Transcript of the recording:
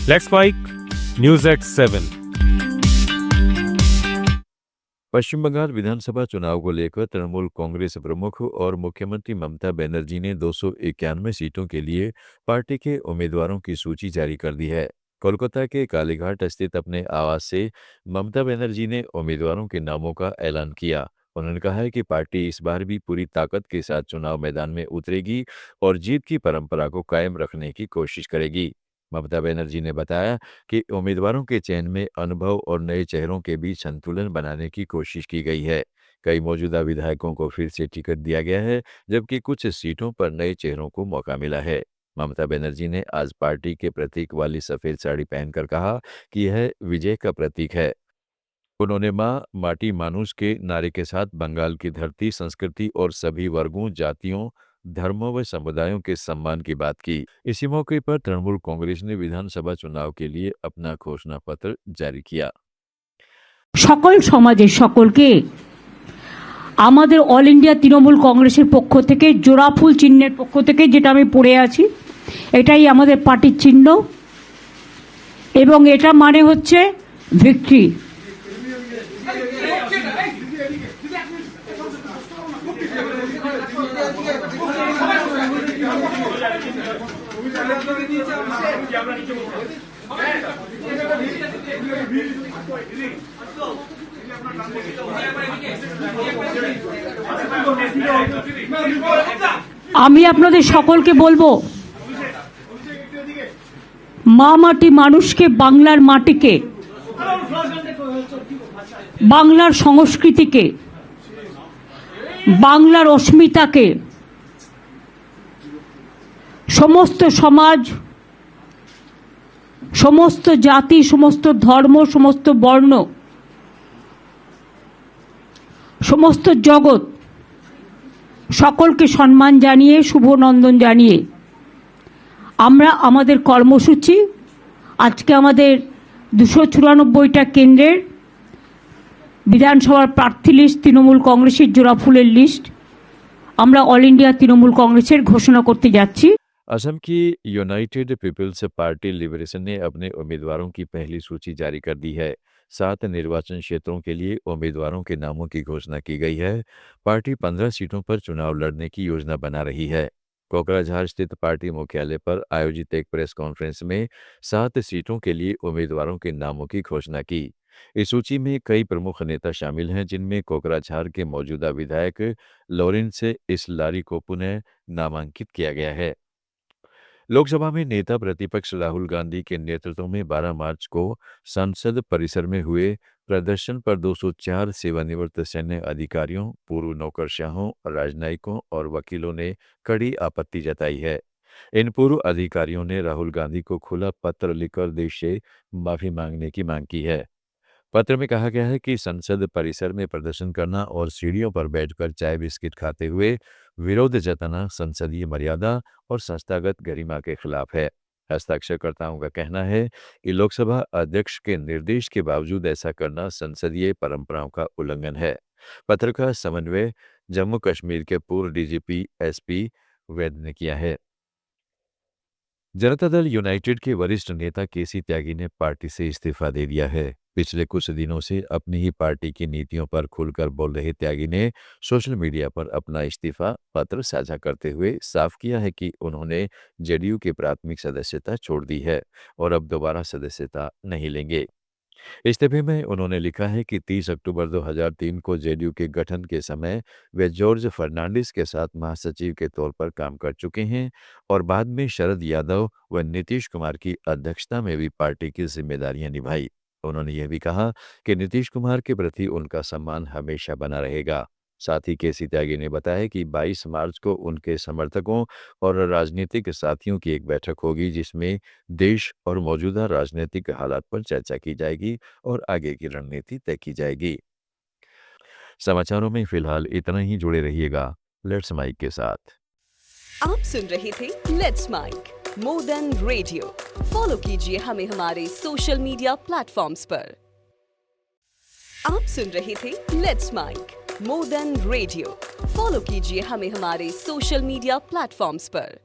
Let's mic news at 7। Paschim Bengal विधानसभा चुनाव को लेकर तृणमूल कांग्रेस प्रमुख और मुख्यमंत्री ममता बनर्जी ने 291 सीटों के लिए पार्टी के उम्मीदवारों की सूची जारी कर दी है। कोलकाता के कालीघाट स्थित अपने आवास से ममता बनर्जी ने उम्मीदवारों के नामों का ऐलान किया। उन्होंने कहा है कि पार्टी इस बार भी पूरी ताकत के साथ चुनाव मैदान में उतरेगी और जीत की परंपरा को कायम रखने की कोशिश करेगी। ममता बनर्जी ने बताया कि उम्मीदवारों के चयन में अनुभव और नए चेहरों के बीच संतुलन बनाने की कोशिश की गई है। कई मौजूदा विधायकों को फिर से टिकट दिया गया है, जबकि कुछ सीटों पर नए चेहरों को मौका मिला है। ममता बनर्जी ने आज पार्टी के प्रतीक वाली सफेद साड़ी पहनकर कहा कि यह विजय का प्रतीक है। उन्होंने माँ माटी मानुष के नारे के साथ बंगाल की धरती, संस्कृति और सभी वर्गों, जातियों, धर्मों व समुदायों के सम्मान की बात की। इसी मौके पर तृणमूल कांग्रेस ने विधानसभा चुनाव के लिए अपना घोषणा पत्र जारी किया। সকল সমাজের সকলকে আমাদের অল ইন্ডিয়া তৃণমূল কংগ্রেসের পক্ষ থেকে জোড়াফুল চিহ্নের পক্ষ থেকে, যেটা আমি পড়ে আছি, এটাই আমাদের পার্টির চিহ্ন এবং এটা মানে হচ্ছে ভিক্টরি। আমি আপনাদের সকলকে বলবো, মা মাটি মানুষকে, বাংলার মাটিকে, বাংলার সংস্কৃতিকে, বাংলার অস্মিতাকে সমস্ত সমাজ, সমস্ত জাতি, সমস্ত ধর্ম, সমস্ত বর্ণ, সমস্ত জগৎ সকলকে সম্মান জানিয়ে, শুভনন্দন জানিয়ে আমরা আমাদের কর্মসূচি আজকে আমাদের 294টা কেন্দ্রের বিধানসভার প্রার্থী লিস্ট, তৃণমূল কংগ্রেসের জোড়াফুলের লিস্ট আমরা অল ইন্ডিয়া তৃণমূল কংগ্রেসের ঘোষণা করতে যাচ্ছি। असम की यूनाइटेड पीपल्स पार्टी लिबरेशन ने अपने उम्मीदवारों की पहली सूची जारी कर दी है। 7 निर्वाचन क्षेत्रों के लिए उम्मीदवारों के नामों की घोषणा की गई है। पार्टी 15 सीटों पर चुनाव लड़ने की योजना बना रही है। कोकराझार स्थित पार्टी मुख्यालय पर आयोजित एक प्रेस कॉन्फ्रेंस में 7 सीटों के लिए उम्मीदवारों के नामों की घोषणा की। इस सूची में कई प्रमुख नेता शामिल हैं, जिनमें कोकराझार के मौजूदा विधायक लॉरेंस इसलारी को पुनः नामांकित किया गया है। लोकसभा में नेता प्रतिपक्ष राहुल गांधी के नेतृत्व में 12 मार्च को संसद परिसर में हुए प्रदर्शन पर 204 सेवानिवृत्त सैन्य अधिकारियों, पूर्व नौकरशाहों, राजनयिकों और वकीलों ने कड़ी आपत्ति जताई है। इन पूर्व अधिकारियों ने राहुल गांधी को खुला पत्र लिखकर देश से माफी मांगने की मांग की है। पत्र में कहा गया है कि संसद परिसर में प्रदर्शन करना और सीढ़ियों पर बैठकर चाय बिस्किट खाते हुए विरोध जताना संसदीय मर्यादा और संस्थागत गरिमा के खिलाफ है। हस्ताक्षरकर्ताओं का कहना है कि लोकसभा अध्यक्ष के निर्देश के बावजूद ऐसा करना संसदीय परंपराओं का उल्लंघन है। पत्र का समन्वय जम्मू कश्मीर के पूर्व डीजीपी एसपी वैद ने किया है। जनता दल यूनाइटेड के वरिष्ठ नेता केसी त्यागी ने पार्टी से इस्तीफा दे दिया है। पिछले कुछ दिनों से अपनी ही पार्टी की नीतियों पर खुलकर बोल रहे त्यागी ने सोशल मीडिया पर अपना इस्तीफा पत्र साझा करते हुए साफ किया है कि उन्होंने जेडीयू की प्राथमिक सदस्यता छोड़ दी है और अब दोबारा सदस्यता नहीं लेंगे। इस्तीफे में उन्होंने लिखा है कि 30 अक्टूबर 2003 को जेडीयू के गठन के समय वे जॉर्ज फर्नांडिस के साथ महासचिव के तौर पर काम कर चुके हैं और बाद में शरद यादव व नीतीश कुमार की अध्यक्षता में भी पार्टी की जिम्मेदारियां निभाई। उन्होंने यह भी कहा कि नीतीश कुमार के प्रति उनका सम्मान हमेशा बना रहेगा। साथ ही केसी त्यागी ने बताया कि 22 मार्च को उनके समर्थकों और राजनीतिक साथियों की एक बैठक होगी, जिसमें देश और मौजूदा राजनीतिक हालात पर चर्चा की जाएगी और आगे की रणनीति तय की जाएगी। समाचारों में फिलहाल इतना ही। जुड़े रहिएगा लेट्स माइक के साथ। आप सुन रहे थे let's mic more than radio. Follow कीजिए हमें हमारे सोशल मीडिया प्लेटफॉर्म्स पर। आप सुन रहे थे let's mic more than radio. Follow कीजिए हमें हमारे सोशल मीडिया प्लेटफॉर्म्स पर।